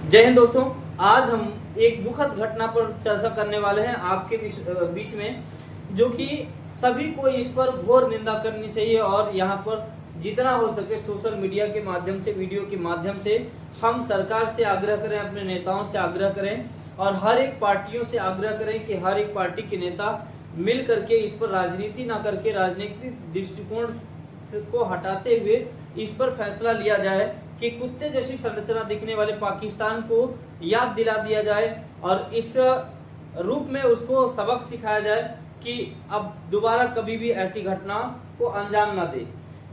जय हिंद दोस्तों। आज हम एक दुखद घटना पर चर्चा करने वाले हैं आपके बीच में, जो कि सभी को इस पर घोर निंदा करनी चाहिए और यहाँ पर जितना हो सके सोशल मीडिया के माध्यम से, वीडियो के माध्यम से हम सरकार से आग्रह करें, अपने नेताओं से आग्रह करें और हर एक पार्टियों से आग्रह करें कि हर एक पार्टी के नेता मिल करके इस पर राजनीति ना करके राजनीतिक दृष्टिकोण को हटाते हुए इस पर फैसला लिया जाए कि कुत्ते जैसी संरचना दिखने वाले पाकिस्तान को याद दिला दिया जाए और इस रूप में उसको सबक सिखाया जाए कि अब दोबारा कभी भी ऐसी घटना को अंजाम ना दे।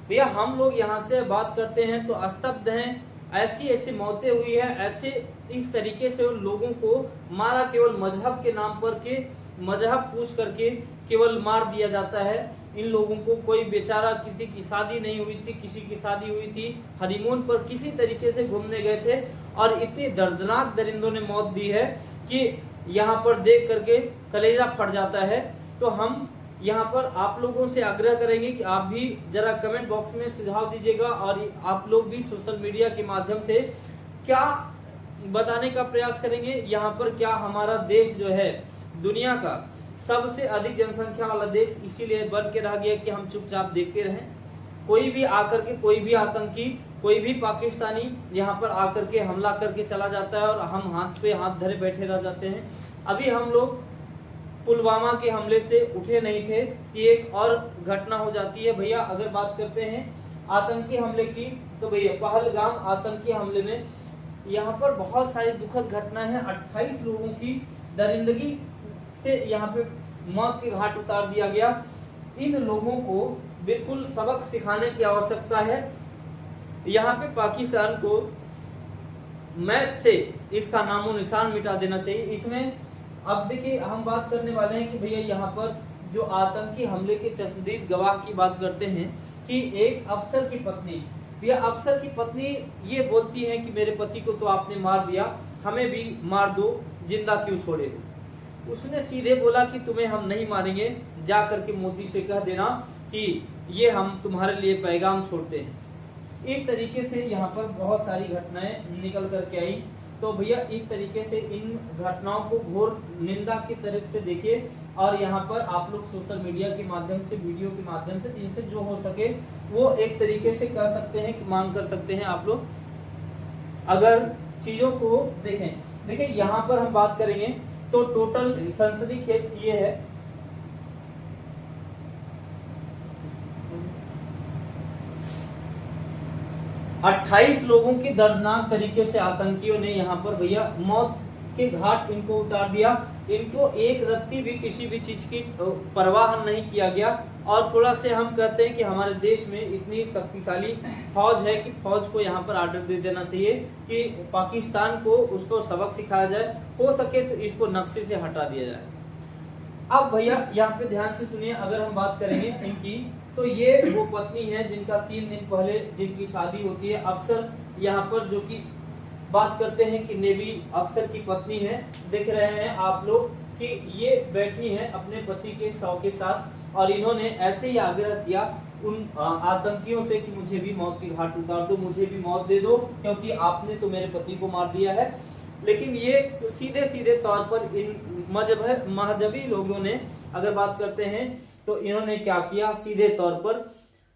भैया हम लोग यहाँ से बात करते हैं तो स्तब्ध हैं, ऐसी ऐसी मौतें हुई है, ऐसे इस तरीके से उन लोगों को मारा केवल मजहब के नाम पर के मजहब पूछ करके केवल मार दिया जाता है। इन लोगों को कोई बेचारा, किसी की शादी नहीं हुई थी, किसी की शादी हुई थी, हनीमून पर किसी तरीके से घूमने गए थे और इतनी दर्दनाक दरिंदों ने मौत दी है कि यहाँ पर देख करके कलेजा फट जाता है। तो हम यहाँ पर आप लोगों से आग्रह करेंगे कि आप भी जरा कमेंट बॉक्स में सुझाव दीजिएगा और आप लोग भी सोशल मीडिया के माध्यम से क्या बताने का प्रयास करेंगे। यहाँ पर क्या हमारा देश जो है दुनिया का सबसे अधिक जनसंख्या वाला देश इसीलिए बन के रह गया कि हम चुपचाप देखते रहें। कोई भी आकर के, कोई भी आतंकी, कोई भी पाकिस्तानी यहाँ पर आकर के हमला करके चला जाता है और हम हाथ पे हाथ धरे बैठे रह जाते हैं। अभी हम लोग पुलवामा के हमले से उठे नहीं थे कि एक और घटना हो जाती है। भैया अगर बात करते हैं आतंकी हमले की, तो भैया पहलगाम आतंकी हमले में यहाँ पर बहुत सारी दुखद घटना है। 28 लोगों की दरिंदगी से यहाँ पे मौत के घाट उतार दिया गया। इन लोगों को बिल्कुल सबक सिखाने की आवश्यकता है। यहाँ पे पाकिस्तान को मैप से इसका नामो निशान मिटा देना चाहिए। इसमें अब देखिए हम बात करने वाले हैं कि भैया यहाँ पर जो आतंकी हमले के चश्मदीद गवाह की बात करते हैं कि एक अफसर की पत्नी, भैया अफसर की पत्नी ये बोलती है कि मेरे पति को तो आपने मार दिया, हमें भी मार दो, जिंदा क्यों छोड़े हो। उसने सीधे बोला कि तुम्हें हम नहीं मारेंगे, जा करके मोदी से कह देना कि ये हम तुम्हारे लिए पैगाम छोड़ते हैं। इस तरीके से यहाँ पर बहुत सारी घटनाएं निकल करके आई। तो भैया इस तरीके से इन घटनाओं को घोर निंदा की तरफ से देखिए और यहाँ पर आप लोग सोशल मीडिया के माध्यम से, वीडियो के माध्यम से, जिनसे जो हो सके वो एक तरीके से कर सकते हैं कि मांग कर सकते हैं। आप लोग अगर चीजों को देखें, देखिए यहाँ पर हम बात करेंगे तो टोटल संसदीय क्षेत्र ये है, अट्ठाईस लोगों की दर्दनाक तरीके से आतंकियों ने यहाँ पर भैया मौत के घाट इनको उतार दिया। इनको एक रत्ती भी किसी भी चीज की परवाह नहीं किया गया। और थोड़ा से हम कहते हैं कि हमारे देश में इतनी शक्तिशाली फौज है कि फौज को यहाँ पर आर्डर दे देना चाहिए कि पाकिस्तान को उसको सबक सिखाया जाए, हो सके तो इसको नक्शे से हटा दिया जाए। अब भैया यहाँ पे ध्यान से सुनिए, अगर हम बात करेंगे इनकी, तो ये वो पत्नी है जिनका 3 दिन पहले जिनकी शादी होती है। अफसर यहाँ पर जो कि बात करते हैं कि नेवी अफसर की पत्नी है, देख रहे हैं आप लोग कि ये बैठी हैं अपने पति के शव के साथ और इन्होंने ऐसे ही आग्रह किया उन आतंकियों से कि मुझे भी मौत की घाट उतार दो, मुझे भी मौत दे दो, क्योंकि आपने तो मेरे पति को मार दिया है। लेकिन ये सीधे सीधे तौर पर इन मजहबी लोगों ने अगर बात करते हैं तो इन्होंने क्या किया, सीधे तौर पर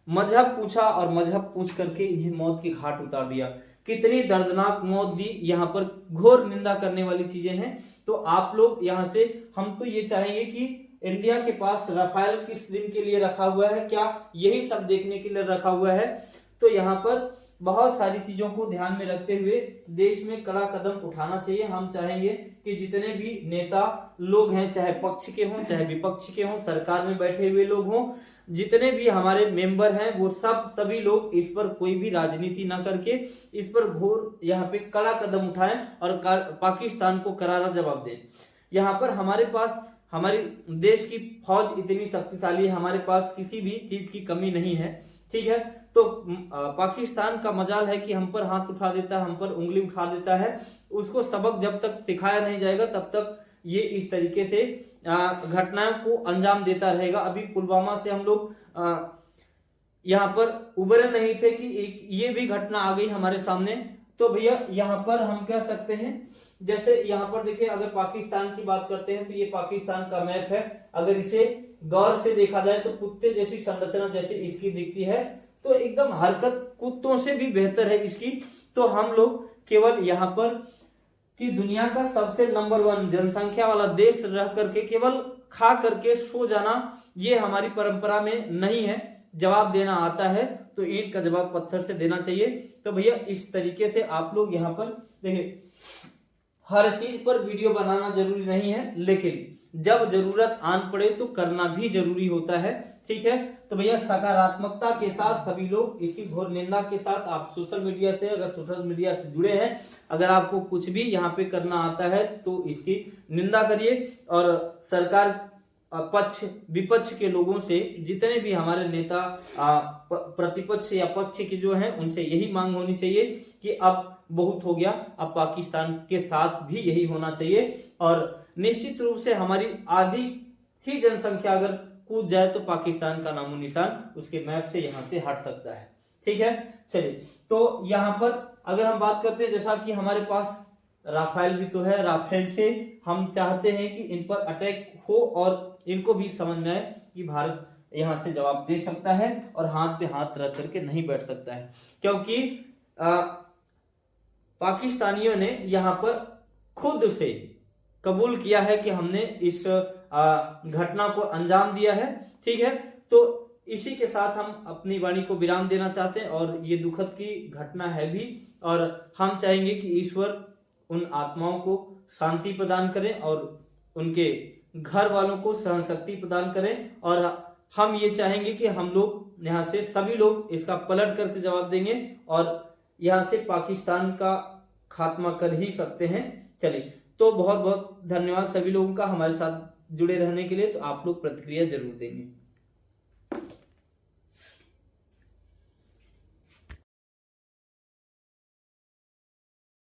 मजहब पूछा और मजहब पूछ करके इन्हें मौत के घाट उतार दिया। कितनी दर्दनाक मौत दी, यहाँ पर घोर निंदा करने वाली चीजें हैं। तो आप लोग यहाँ से, हम तो ये चाहेंगे कि इंडिया के पास राफेल किस दिन के लिए रखा हुआ है, क्या यही सब देखने के लिए रखा हुआ है। तो यहाँ पर बहुत सारी चीजों को ध्यान में रखते हुए देश में कड़ा कदम उठाना चाहिए। हम चाहेंगे कि जितने भी नेता लोग हैं, चाहे पक्ष के हों चाहे विपक्ष के हों, सरकार में बैठे हुए लोग हों, जितने भी हमारे मेंबर हैं, वो सभी लोग इस पर कोई भी राजनीति ना करके इस पर घोर यहाँ पे कड़ा कदम उठाएं और पाकिस्तान को करारा जवाब दें। यहाँ पर हमारे पास, हमारे देश की फौज इतनी शक्तिशाली है, हमारे पास किसी भी चीज की कमी नहीं है, ठीक है। तो पाकिस्तान का मजाल है कि हम पर हाथ उठा देता है, हम पर उंगली उठा देता है। उसको सबक जब तक सिखाया नहीं जाएगा तब तक ये इस तरीके से घटनाओं को अंजाम देता रहेगा। अभी पुलवामा से हम लोग यहाँ पर उबरे नहीं थे कि एक ये भी घटना आ गई हमारे सामने। तो भैया यहाँ पर हम कह सकते हैं, जैसे यहाँ पर देखिए अगर पाकिस्तान की बात करते हैं तो ये पाकिस्तान का मैप है। अगर इसे गौर से देखा जाए तो कुत्ते जैसी संरचना जैसे इसकी दिखती है, तो एकदम हरकत कुत्तों से भी बेहतर है इसकी। तो हम लोग केवल यहाँ पर कि दुनिया का सबसे नंबर 1 जनसंख्या वाला देश रह करके केवल खा करके सो जाना, ये हमारी परंपरा में नहीं है। जवाब देना आता है तो ईंट का जवाब पत्थर से देना चाहिए। तो भैया इस तरीके से आप लोग यहाँ पर देखिए, हर चीज पर वीडियो बनाना जरूरी नहीं है, लेकिन जब जरूरत आन पड़े तो करना भी जरूरी होता है, ठीक है। तो भैया सकारात्मकता के साथ सभी लोग इसकी घोर निंदा के साथ, आप सोशल मीडिया से अगर सोशल मीडिया से जुड़े हैं, अगर आपको कुछ भी यहाँ पे करना आता है तो इसकी निंदा करिए। और सरकार पक्ष विपक्ष के लोगों से, जितने भी हमारे नेता प्रतिपक्ष या पक्ष के जो हैं, उनसे यही मांग होनी चाहिए कि अब बहुत हो गया, अब पाकिस्तान के साथ भी यही होना चाहिए। और निश्चित रूप से हमारी आधी ही जनसंख्या अगर कूद जाए तो पाकिस्तान का नामो निशान उसके मैप से यहाँ से हट सकता है, ठीक है। चलिए, तो यहाँ पर अगर हम बात करते हैं, जैसा कि हमारे पास राफेल भी तो है, राफेल से हम चाहते हैं कि इन पर अटैक हो और इनको भी समझ में आए कि भारत यहाँ से जवाब दे सकता है और हाथ पे हाथ रख करके नहीं बैठ सकता है, क्योंकि पाकिस्तानियों ने यहाँ पर खुद से कबूल किया है कि हमने इस घटना को अंजाम दिया है, ठीक है। तो इसी के साथ हम अपनी वाणी को विराम देना चाहते हैं, और ये दुखद की घटना है भी, और हम चाहेंगे कि ईश्वर उन आत्माओं को शांति प्रदान करें और उनके घर वालों को सहन शक्ति प्रदान करें। और हम ये चाहेंगे कि हम लोग यहाँ से सभी लोग इसका पलट करके जवाब देंगे और यहाँ से पाकिस्तान का खात्मा कर ही सकते हैं। चलिए, तो बहुत बहुत धन्यवाद सभी लोगों का हमारे साथ जुड़े रहने के लिए। तो आप लोग प्रतिक्रिया जरूर देंगे।